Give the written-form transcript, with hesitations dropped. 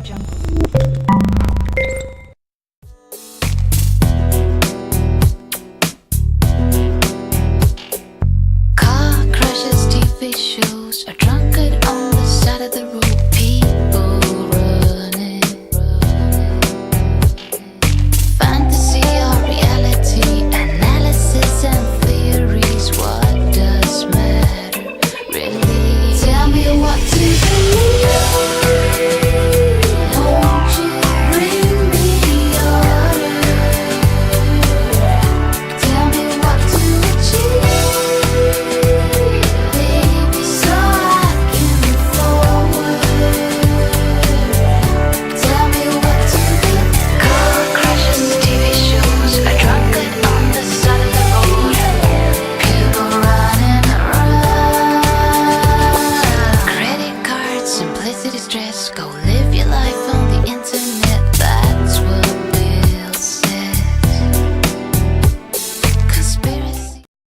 Car crashes, TV shows, a drunkard on the side of the road, people running. Fantasy or reality, analysis and theories, what does matter really? Tell me what to believe. Won't you bring me order? Tell me what to achieve, baby, so I can move forward. Tell me what to do. Car crashes, TV shows, a drunkard on the side of the road, people running around. Credit cards, simplicity, stress, go live